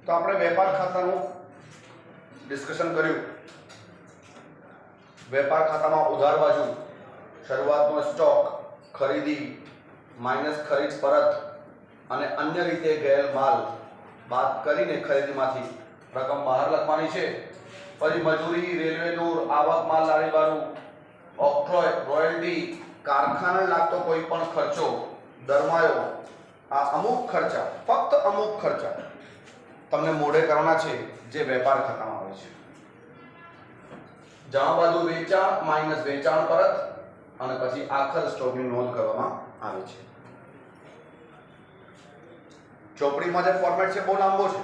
तो આપણે વેપાર ખાતાનું ડિસ્કશન કર્યું। વેપાર ખાતામાં ઉધાર બાજુ શરૂઆતનો સ્ટોક, ખરીદી માઇનસ ખરીદ પરત અને અન્ય રીતે ગયેલ માલ બાદ કરીને ખરીદીમાંથી રકમ બહાર લખવાની છે। પછી મજૂરી, રેલવે દૂર, આવક માલ લારી બારું, ઓક્ટ્રોય, રોયલ્ટી, કારખાને લાગતો કોઈ પણ ખર્ચો, દરમાયો, આ અમુક ખર્ચા, ફક્ત અમુક ખર્ચા તમને મોઢે કરવાના છે જે વેપાર ખાતામાં આવે છે। જમા બાજુ વેચાણ માઇનસ વેચાણ પરત અને પછી આખર સ્ટોકની નોંધ કરવામાં આવે છે। ચોપડીમાં જે ફોર્મેટ છે બહુ લાંબો છે,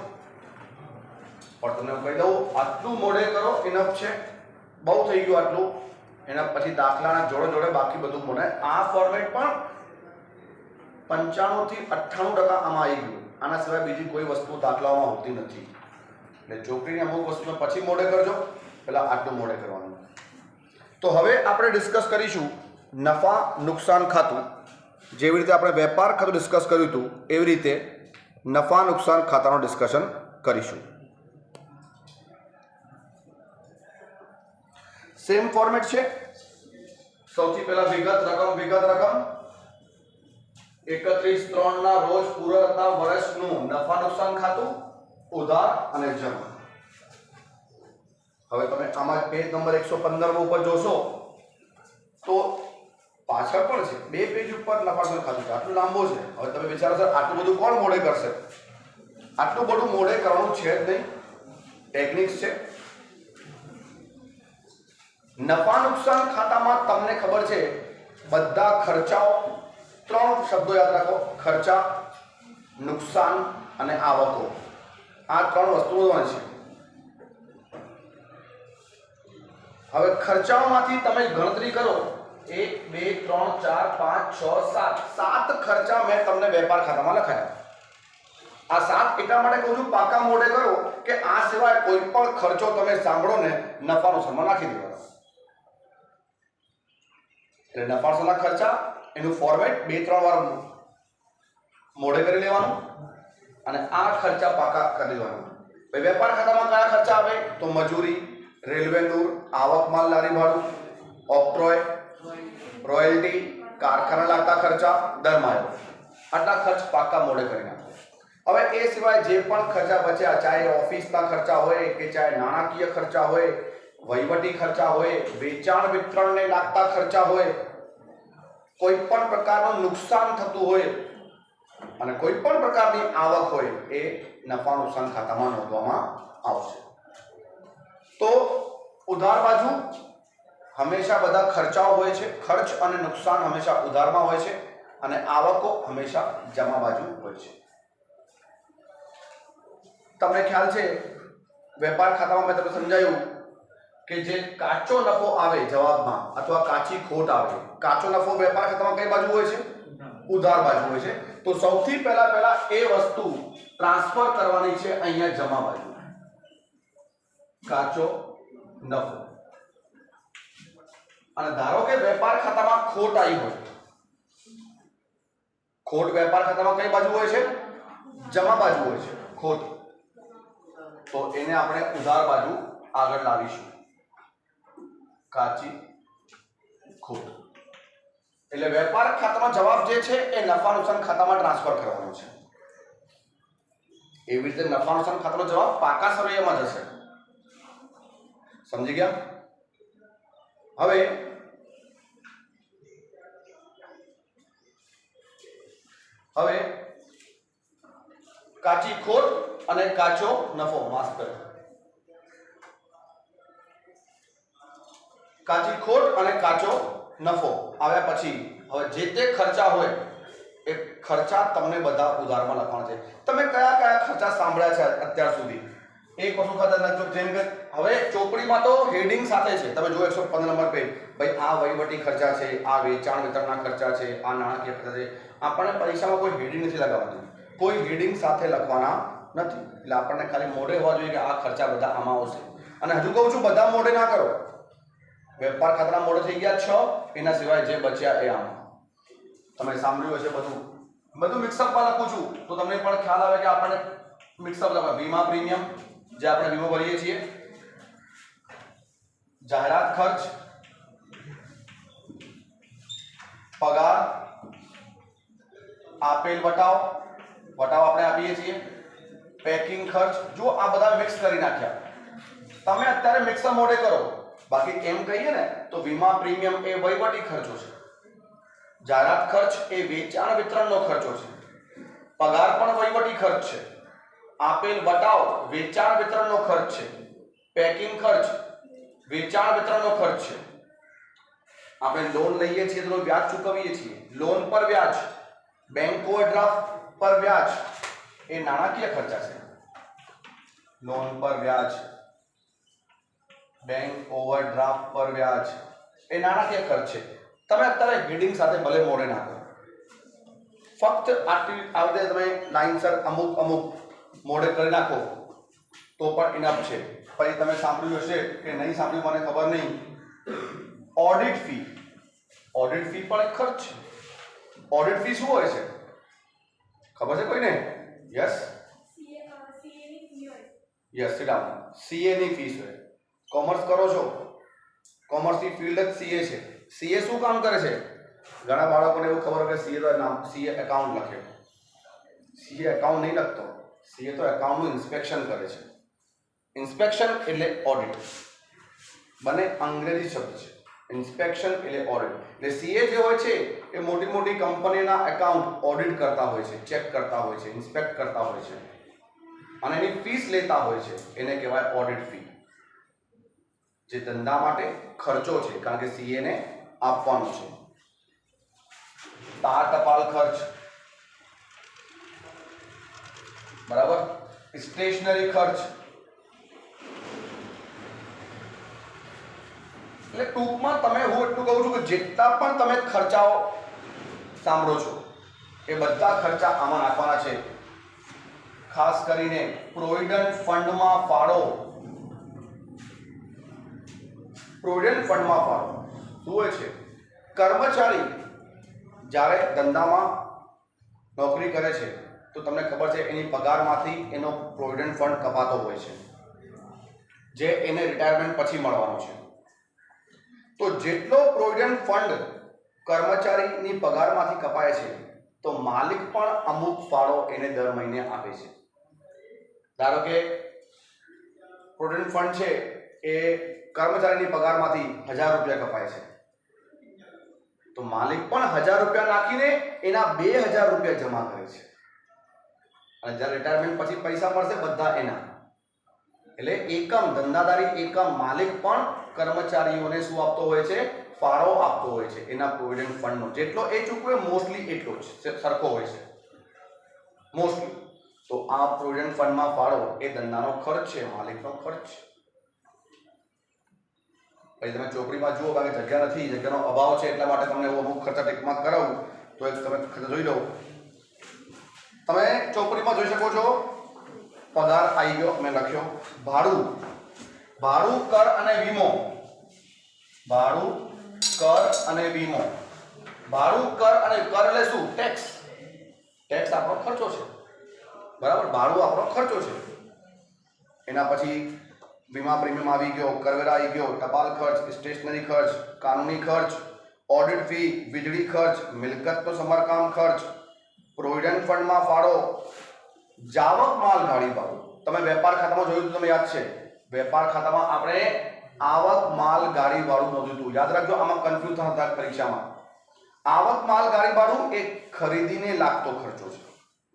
પણ તમને કહી દઉં આટલું મોઢે કરો ઇનફ છે, બહુ થઈ ગયું આટલું। એના પછી દાખલાના જોડે જોડે બાકી બધું મોઢે। આ ફોર્મેટ પણ 95 થી 98% આમાં આવી ગયું। આના સિવાય બીજી કોઈ વસ્તુ દાખલાઓમાં હોતી નથી। એટલે ચોપડીની અમુક વસ્તુ પછી મોઢે કરજો, પહેલા આટલું મોઢે કરવાનું। તો હવે આપણે ડિસ્કસ કરીશું નફા નુકસાન ખાતું। જેવી રીતે આપણે વેપાર ખાતું ડિસ્કસ કર્યું હતું એવી રીતે નફા નુકસાન ખાતાનું ડિસ્કશન કરીશું। સેમ ફોર્મેટ છે। સૌથી પહેલા વિગત રકમ 31/3 ના રોજ પૂરા વર્ષનું નફા નુકસાન ખાતું, ઉધાર અને જમા। હવે તમે આમાં પેજ નંબર 115 ઉપર જોશો તો પાછળ પણ છે, બે પેજ ઉપર નફા નુકસાન ખાતું છે। આટલું લાંબો છે। હવે તમે વિચારો સર આટલું બધું કોણ મોઢે કરશે? આટલું બધું મોઢે કરવાનું છે જ નહીં, ટેકનિક્સ છે। નફા નુકસાન ખાતામાં તમને ખબર છે બધા ખર્ચાઓ, ત્રણ શબ્દો યાદ રાખો, ખર્ચા, નુકસાન અને આવકો, આ ત્રણ વસ્તુઓ છે। હવે ખર્ચાઓમાંથી તમે ગણતરી કરો, 1 2 3 4 5 6 7 7 ખર્ચા મેં તમને વેપાર ખાતામાં લખાયા। આ 7 એટલા માટે કહું છું પાકા મોઢે કરો કે આ સિવાય કોઈ પણ ખર્ચો તમે સાંભળો ને નફા નુકસાનમાં નાખી દેવાનો। એટલે નફા નુકસાનના ખર્ચા એનું ફોર્મેટ 2-3 વાર મોઢે કરી લેવાનું અને આ ખર્ચા પાકા કરી દેવાનું। ભાઈ વેપાર ખાતામાં કયા ખર્ચા આવે તો મજૂરી, રેલવે દૂર, આવક માલ લારી ભાડું, ઓક્ટ્રોય, રોયલ્ટી, કારખાને લાગતા ખર્ચા, દરમાયો, આટલા ખર્ચ પાકા મોઢે કરી નાખો। હવે એ સિવાય જે પણ ખર્ચા બચ્યા, ચાહે ઓફિસના ખર્ચા હોય કે ચાહે નાણાકીય ખર્ચા હોય, વહીવટી ખર્ચા હોય, વેચાણ વિતરણને લાગતા ખર્ચા હોય, કોઈ પણ પ્રકારનું નુકસાન થતું હોય અને કોઈ પણ પ્રકારની આવક હોય એ નફા નુકસાન ખાતામાં નોંધવામાં આવશે। તો ઉધાર બાજુ હંમેશા બધા ખર્ચાઓ હોય છે, ખર્ચ અને નુકસાન હંમેશા ઉધારમાં હોય છે અને આવકો હંમેશા જમા બાજુ હોય છે। તમને ખ્યાલ છે વેપાર ખાતામાં મેં તમને સમજાયું કે જે કાચો નફો આવે જવાબમાં અથવા કાચી ખોટ આવે, કાચો નફો વેપાર ખાતામાં કઈ બાજુ હોય છે? ઉધાર બાજુ હોય છે। તો સૌથી પહેલા એ વસ્તુ ટ્રાન્સફર કરવાની છે અહીંયા જમા બાજુ, કાચો નફો। અને ધારો કે વેપાર ખાતામાં ખોટ આવી હોય, ખોટ વેપાર ખાતામાં કઈ બાજુ હોય છે? જમા બાજુ હોય છે ખોટ, તો એને આપણે ઉધાર બાજુ આગળ લાવીશું, કાચી ખોટ। એટલે વેપાર ખાતામાં જવાબ જે છે એ નફા નુકસાન ખાતામાં ટ્રાન્સફર કરવાનો છે। એવી રીતે નફા નુકસાન ખાતાનો જવાબ પાકા સરવૈયામાં જશે। સમજી ગયા? હવે કાચી ખોટ અને કાચો નફો, માફ કરો, કાચી ખોટ અને કાચો નફો આવ્યા પછી હવે જે તે ખર્ચા હોય એ ખર્ચા તમને બધા ઉધારમાં લખવાના છે। તમે કયા કયા ખર્ચા સાંભળ્યા છે અત્યાર સુધી? એક વસ્તુ ખાતર લખજો, જેમ કે હવે ચોપડીમાં તો હેડિંગ સાથે છે, તમે જો 115 નંબર પેજ, ભાઈ આ વહીવટી ખર્ચા છે, આ વેચાણ વિતરણના ખર્ચા છે, આ નાણાકીય ખર્ચા છે। આપણને પરીક્ષામાં કોઈ હેડિંગ નથી લગાવવાની, કોઈ હેડિંગ સાથે લખવાના નથી। એટલે આપણને ખાલી મોઢે હોવા જોઈએ કે આ ખર્ચા બધા આમાં આવશે। અને હજુ કહું છું બધા મોઢે ના કરો, વેપાર ખાતાના મોઢે થઈ ગયા 6, એના સિવાય જે બચ્યા એ આમાં તમે સાંભળ્યું હશે, બધું મિક્સઅપમાં લખું છું તો તમને પણ ખ્યાલ આવે કે આપણને મિક્સઅપ લખો વીમા પ્રીમિયમ જે આપણે વીમો ભરીએ છીએ, જાહેરાત ખર્ચ, પગાર, આપેલ વટાવ આપણે આપીએ છીએ, પેકિંગ ખર્ચ. જો આ બધા મિક્સ કરી નાખ્યા. તમે અત્યારે મિક્સર મોડે કરો, બાકી એમ કહીએ ને તો વીમા પ્રીમિયમ એ વહીવટી ખર્ચો છે, જાહેરાત ખર્ચ એ વેચાણ વિતરણનો ખર્ચો છે, પગાર પણ વહીવટી ખર્ચ છે, આપેલ વટાવ વેચાણ વિતરણનો ખર્ચ છે, પેકિંગ ખર્ચ વેચાણ વિતરણનો ખર્ચ છે. આપણે લોન લઈએ છીએ તો વ્યાજ ચૂકવીએ છીએ, લોન પર વ્યાજ, બેંક ઓવરડ્રાફ્ટ પર વ્યાજ એ નાણાકીય ખર્ચા છે. લોન પર વ્યાજ, બેંક ઓવરડ્રાફ્ટ પર વ્યાજ એ નાણાકીય ખર્ચ છે. તમે અત્યારે હેડિંગ સાથે ભલે મોડે નાખો, ફક્ત આટલી આવડે તમે લાઈનસર અમુક મોડે કરી નાખો તો પણ ઇનફ છે. પછી તમે સાંભળ્યું હશે કે નહીં સાંભળ્યું મને ખબર નહીં, ઓડિટ ફી પણ એક ખર્ચ છે. ઓડિટ ફી શું હોય છે ખબર છે કોઈને? Yes sit down. સીએ ની ફીસ હોય. કોમર્સ કરો છો, કોમર્સની ફિલ્ડ જ સીએ છે. સીએ શું કામ કરે છે? ઘણા બાળકોને એવું ખબર હોય કે સીએ તો નામ સીએ એકાઉન્ટ લખે. સીએ એકાઉન્ટ નહીં લખતો, સીએ તો એકાઉન્ટનું ઇન્સ્પેક્શન કરે છે. ઇન્સ્પેક્શન એટલે ઓડિટ, બંને અંગ્રેજી શબ્દ છે. ઇન્સ્પેક્શન એટલે ઓડિટ. એટલે સીએ જે હોય છે એ મોટી મોટી કંપનીના એકાઉન્ટ ઓડિટ કરતા હોય છે, ચેક કરતા હોય છે, ઇન્સ્પેક્ટ કરતા હોય છે અને એની ફીસ લેતા હોય છે. એને કહેવાય ઓડિટ ફી, જે ધંધા માટે ખર્ચો છે કારણ કે સીએ ને આપવાનું છે. તાર ટપાલ ખર્ચ, બરાબર, સ્ટેશનરી ખર્ચ. એટલે ટૂંકમાં તમે હું એટલું કહું છું કે જેટલા પણ તમે ખર્ચાઓ સાંભળો છો એ બધા ખર્ચા આમાં નાખવાના છે. ખાસ કરીને પ્રોવિડન્ટ ફંડમાં ફાળો. પ્રોવિડન્ટ ફંડમાં ફાળો શું હોય છે? કર્મચારી જ્યારે ધંધામાં નોકરી કરે છે તો તમને ખબર છે એની પગારમાંથી એનો પ્રોવિડન્ટ ફંડ કપાતો હોય છે, જે એને રિટાયરમેન્ટ પછી મળવાનો છે. તો જેટલો પ્રોવિડન્ટ ફંડ કર્મચારીની પગારમાંથી કપાય છે તો માલિક પણ અમુક ફાળો એને દર મહિને આપે છે. ધારો કે પ્રોવિડન્ટ ફંડ છે એ કર્મચારીની પગારમાંથી 1000 રૂપિયા કપાય છે તો માલિક પણ 1000 રૂપિયા નાખીને એના 2000 રૂપિયા જમા કરે છે અને જ્યારે રિટાયરમેન્ટ પછી પૈસા મળશે બધા એના. એટલે એકમ ધંધાદારી એકમ માલિક પણ કર્મચારીઓને શું આપતો હોય છે? ફાળો આપતો હોય છે એના પ્રોવિડન્ટ ફંડનો. જેટલો એ ચૂકવે મોસ્ટલી એટલો જ સરખો હોય છે મોસ્ટલી. તો આ પ્રોવિડન્ટ ફંડમાં ફાળો એ ધંધાનો ખર્ચ છે, માલિકનો ખર્ચ છે. પછી તમે ચોપડીમાં જુઓ, કારણ કે જગ્યા નથી, જગ્યાનો અભાવ છે એટલા માટે તમને અમુક ખર્ચા ટીકમાં કરાવું તો એક તમે ખર્ચ જોઈ લો. તમે ચોપડીમાં જોઈ શકો છો પગાર આવી ગયો, મેં લખ્યો. ભાડું, કર અને વીમો. ભાડું, કર અને વીમો. ભાડું, કર અને કર એટલે શું? ટેક્સ. ટેક્સ આપણો ખર્ચો છે, બરાબર. ભાડું આપણો ખર્ચો છે. એના પછી વીમા પ્રીમિયમ આવી ગયો, કરવેરા આવી ગયો, ટપાલ ખર્ચ, સ્ટેશનરી ખર્ચ, કાનૂની ખર્ચ, ઓડિટ ફી, વીજળી ખર્ચ, મિલકતનો સમારકામ ખર્ચ, પ્રોવિડન્ટ ફંડમાં ફાળો, જાવક માલ ગાડી ભાડું. તમે વેપાર ખાતામાં જોયું હતું, તમને યાદ છે? વેપાર ખાતામાં આપણે આવક માલ ગાડી ભાડું નોંધ્યું હતું. યાદ રાખજો, આમાં કન્ફ્યુઝ થતા પરીક્ષામાં. આવક માલ ગાડી ભાડું એ ખરીદીને લાગતો ખર્ચો છે,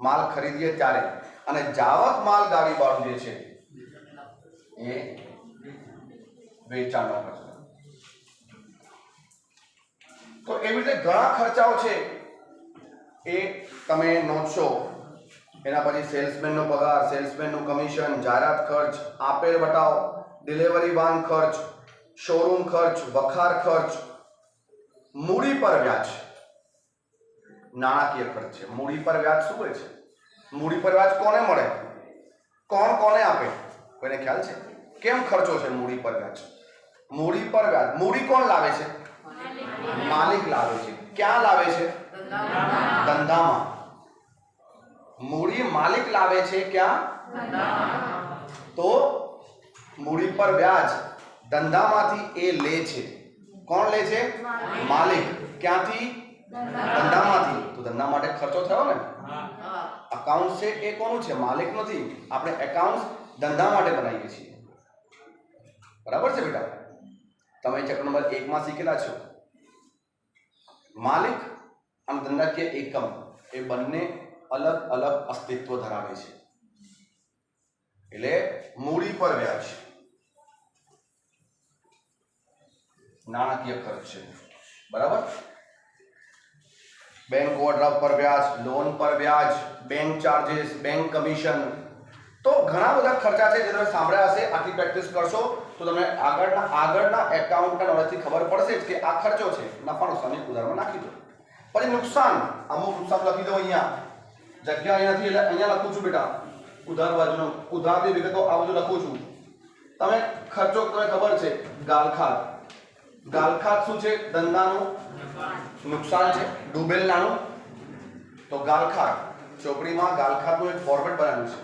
માલ ખરીદીએ ત્યારે. અને જાવક માલ ગાડી ભાડું જે છે એ વેચાણનો ખર્ચ. તો એવી રીતે ઘણા ખર્ચાઓ છે એ તમે નોંધશો. એના પછી સેલ્સમેનનો પગાર, સેલ્સમેનનું કમિશન, જાહેરાત ખર્ચ, આપેલ વટાવ, ડિલિવરી વાન ખર્ચ, શોરૂમ ખર્ચ, વખાર ખર્ચ, મૂડી પર વ્યાજ. નાણાકીય ખર્ચ છે. મૂડી પર વ્યાજ શું હોય છે? મૂડી પર વ્યાજ કોને મળે? કોણ કોને આપે? કોઈને ખ્યાલ છે? કેમ ખર્ચો છે મૂડી પર વ્યાજ? મૂડી પર વ્યાજ, મૂડી કોણ લાવે છે? માલિક લાવે છે. ક્યાં લાવે છે? ધંધામાં. મૂડી માલિક લાવે છે ક્યાં? તો મૂડી પર વ્યાજ ધંધામાંથી એ લે છે. કોણ લે છે? માલિક. ક્યાંથી? ધંધામાંથી. તો ધંધા માટે ખર્ચો થયો ને. અકાઉન્ટ છે એ કોનું છે? માલિક નથી. આપણે એકાઉન્ટ ધંધા માટે બનાવીએ છીએ. બરાબર છે બેટા? તમે ચક્ર નંબર 1 માં શીખેલા છો. માલિક અને ધંધાકીય એકમ એ બંને અલગ અલગ અસ્તિત્વ ધરાવે છે. એટલે મૂડી પર વ્યાજ નાણાકીય ખર્ચ છે. બરાબર? બેંક ઓવરડ્રાફ્ટ પર વ્યાજ, લોન પર વ્યાજ, બેંક ચાર્जेस, બેંક કમિશન, તો ઘણા બધા ખર્ચા છે જે તમે સાંભળ્યા હશે. આટલી પ્રેક્ટિસ કરશો તો તમને આગળના એકાઉન્ટના નોલેજથી ખબર પડશે કે આ ખર્ચો છે, નફા નુકસાનની ઉધારમાં નાખી દો. પછી નુકસાન, અમુક નુકસાન લખી દો અહીંયા. જગ્યા અહીંયાથી એટલે અહીંયા લખું છું બેટા. ઉધાર બાજુનો ઉધારની વિગતો આ બધું લખું છું. તમે ખર્ચો તમને ખબર છે. ગાલખાત. ગાલખાત શું છે? ધંધાનું નુકસાન છે, ડૂબેલ નાણું. તો ગાલખાત ચોપડીમાં ગાલખાતનું એક ફોર્મેટ બનાવ્યું છે.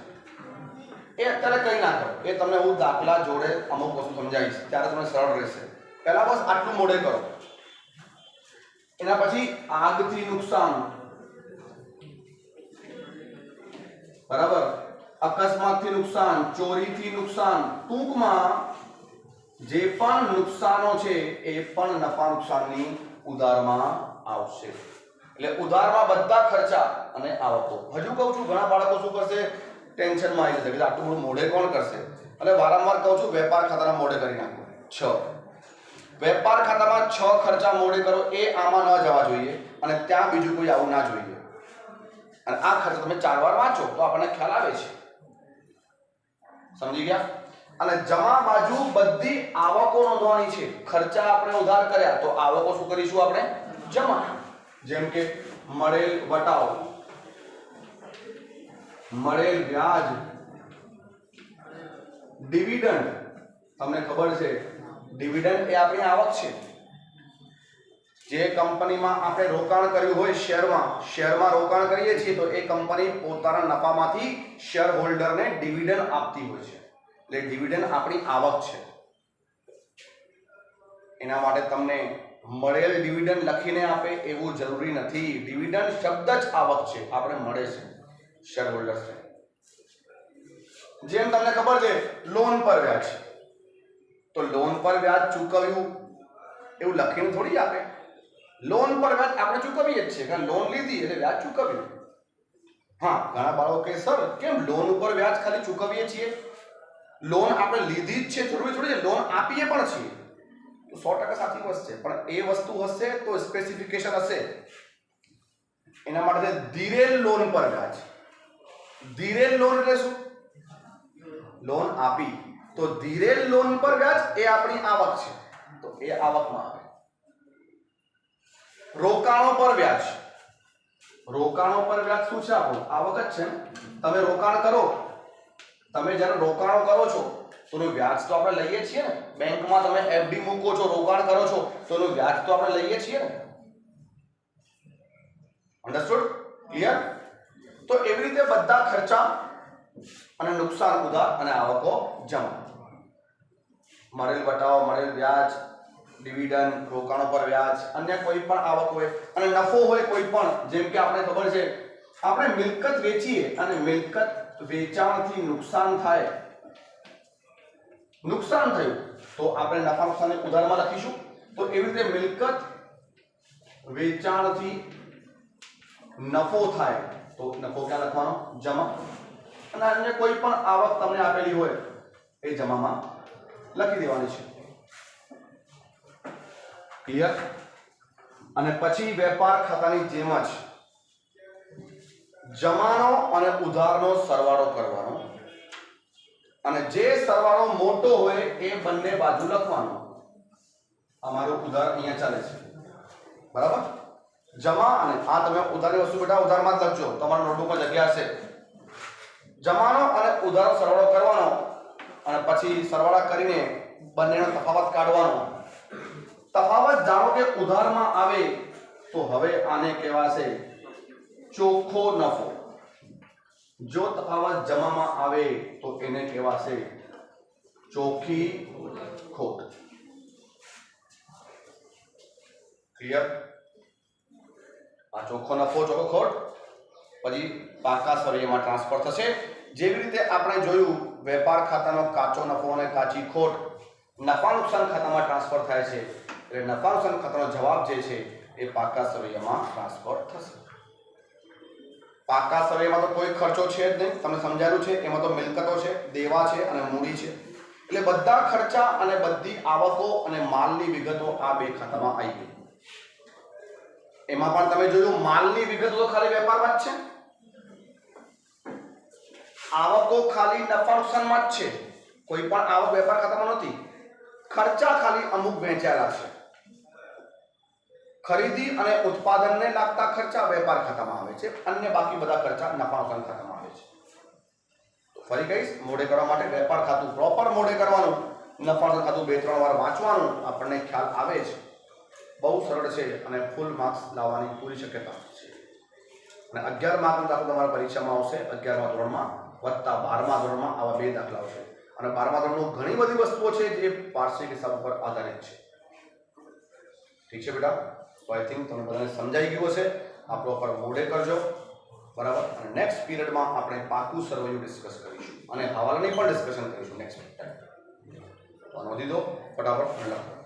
એ અત્યારે કઈ ના કરો, એ તમને હું દાખલા જોડે અમુક વસ્તુ સમજાવીશ ત્યારે તમને સરળ રહેશે. પહેલા બસ આટલું મોઢે કરો. એના પછી આગથી નુકસાન, બરાબર, અકસ્માતથી નુકસાન, ચોરીથી નુકસાન, ટૂંકમાં જે પણ નુકસાનો છે એ પણ નફા નુકસાનની ઉધારમાં આવશે. એટલે ઉધારમાં બધા ખર્ચા અને આવકો. હજુ કહું છું, ઘણા બાળકો શું કરશે? ટેન્શનમાં આવી જશે કે આટલું બધું મોઢે કોણ કરશે? એટલે વારંવાર કહું છું, વેપાર ખાતાના મોઢે કરી નાખો. 6 વેપાર ખાતામાં 6 ખર્ચા મોઢે કરો. એ આમાં ન જવા જોઈએ અને ત્યાં બીજું કોઈ આવું ના જોઈએ. અને આ ખર્ચા તમે 4 વાર વાંચો તો આપણને ખ્યાલ આવે છે. સમજી ગયા? અને જમા બાજુ બધી આવકો નોંધવાની છે. ખર્ચા આપણે ઉધાર કર્યા તો આવકો શું કરીશું? આપણે જમા. જેમ કે મળેલ વટાવ, મળેલ વ્યાજ, ડિવિડન્ડ. તમને ખબર છે ડિવિડન્ડ એ આપણી આવક છે. જે કંપનીમાં આપણે રોકાણ કર્યું હોય, શેરમાં રોકાણ કરીએ છીએ તો એ કંપની પોતાના નફામાંથી શેર હોલ્ડરને ડિવિડન્ડ આપતી હોય છે. એટલે ડિવિડન્ડ આપણી આવક છે. એના માટે તમને મળેલ ડિવિડન્ડ લખીને આપે એવું જરૂરી નથી. ડિવિડન્ડ શબ્દ જ આવક છે, આપણે મળે છે શેર હોલ્ડર્સ છે. જેમ તમને ખબર છે લોન પર વ્યાજ, તો લોન પર વ્યાજ ચૂકવ્યું એવું લખીને થોડી આપે. લોન પર વ્યાજ આપણે ચૂકવીએ જ છીએ, કારણ લોન લીધી એટલે વ્યાજ ચૂકવ્યું. હા, ઘણા બાળકો કહે સર કેમ લોન ઉપર વ્યાજ ખાલી ચૂકવીએ છીએ? લોન આપણે લીધી જ છે, જરૂરી થોડી છે. લોન આપીએ પણ છીએ તો 100% સાચી વસ્તુ છે, પણ એ વસ્તુ હશે તો સ્પેસિફિકેશન હશે. એના માટે ધીરેલ લોન પર વ્યાજ. ધીરેલ લોન એટલે શું? લોન આપી તો ધીરેલ લોન પર વ્યાજ એ આપણી આવક છે, તો એ આવકમાં આવે. રોકાણો પર વ્યાજ. રોકાણો પર વ્યાજ શું છે? આપણું આવક જ છે. તમે રોકાણ કરો, તમે જ્યારે રોકાણો કરો છો તો એનું વ્યાજ તો આપણે લઈએ છીએ ને. બેંકમાં તમે એફડી મૂકો છો, રોકાણ કરો છો તો એનું વ્યાજ તો આપણે લઈએ છીએ ને. અન્ડરસ્ટુડ? ક્લિયર? તો એવી રીતે બધા ખર્ચા અને નુકસાન ઉધાર અને આવકો જમા. મળેલ વટાવ, મળેલ વ્યાજ, ડિવિડન્ડ, રોકાણો પર વ્યાજ, અન્ય કોઈ પણ આવક હોય અને નફો હોય કોઈ પણ. જેમ કે આપણે ખબર છે આપણે મિલકત વેચીએ અને મિલકત વેચાણથી નુકસાન થાય, નુકસાન થયું તો આપણે નફા નુકસાનને ઉધારમાં લખીશું. તો એવી રીતે મિલકત વેચાણથી નફો થાય તો નફો ક્યાં લખવાનો? જમા. અને અન્ય કોઈ પણ આવક તમને આપેલી હોય એ જમામાં લખી દેવાની છે. ક્લિયર? અને પછી વેપાર ખાતાની જેમ જ જમાનો અને ઉધારનો સરવાળો કરવાનો અને જે સરવાળો મોટો હોય એ બંને બાજુ લખવાનો. અમારું ઉધાર અહીંયા ચાલે છે, બરાબર? જમા અને આ તમે ઉધારની વસ્તુ બેટા ઉધારમાં જ લખજો, તમારા નોટબુકમાં જગ્યા હશે. જમાનો અને ઉધારનો સરવાળો કરવાનો અને પછી સરવાળા કરીને બંનેનો તફાવત કાઢવાનો. તફાવત જાણો કે ઉધારમાં આવે તો હવે આને કહેવાશે ચોખ્ખો નફો. જો તફાવત જમામાં આવે તો એને કહેવાશે ચોખ્ખી ખોટ. ક્લિયર? આ ચોખ્ખો નફો ચોખ્ખો ખોટ પછી પાકા સરવૈયામાં ટ્રાન્સફર થશે. જેવી રીતે આપણે જોયું વેપાર ખાતાનો કાચો નફો અને કાચી ખોટ નફા નુકસાન ખાતામાં ટ્રાન્સફર થાય છે, એટલે નફા નુકસાન ખાતાનો જવાબ જે છે એ પાકા સરવૈયામાં ટ્રાન્સફર થશે. પાકા સરવૈયામાં તો કોઈ ખર્ચો છે જ નહીં, તમને સમજાયું છે. એમાં તો મિલકતો છે, દેવા છે અને મૂડી છે, એટલે બધા ખર્ચા અને બધી આવકો અને માલની વિગતો આ બે ખાતામાં આવી ગઈ. એમાં પણ તમે જોયું માલની વિગતો તો ખાલી વેપારમાં જ છે, આવકો ખાલી નફા નુકસાનમાં જ છે, કોઈ પણ આવક વેપાર ખાતામાં નથી. ખર્ચા ખાલી અમુક વહેંચાયેલા છે. ખરીદી અને ઉત્પાદનને લાગતા ખર્ચા વેપાર ખાતામાં આવે છે, અન્ય બાકી બધા ખર્ચા નફા નુકસાન ખાતામાં આવે છે. તો ફરી કહીશ, મોડે કરવા માટે વેપાર ખાતું પ્રોપર મોડે કરવાનું, નફા નુકસાન ખાતું 2-3 વાર વાંચવાનું, આપણને ખ્યાલ આવે છે. બહુ સરળ છે અને ફૂલ માર્ક્સ લાવવાની પૂરી શક્યતા છે. અને 11 માર્કનો દાખલો તમારા પરીક્ષામાં આવશે 11મા ધોરણમાં વત્તા 12મા ધોરણમાં આવા 2 દાખલાઓ છે. અને 12મા ધોરણનું ઘણી બધી વસ્તુઓ છે જે વાર્ષિક હિસાબ પર આધારિત છે. ઠીક છે બેટા? તો આઈ થિંક તમને બધાને સમજાઈ ગયું હશે. આ પ્રોપર મોડે કરજો, બરાબર? અને નેક્સ્ટ પીરિયડમાં આપણે પાકું સરવૈયું ડિસ્કસ કરીશું અને હવાલાની પણ ડિસ્કશન કરીશું નેક્સ્ટ ટાઈમ. તો નોંધી દો ફટાફટ.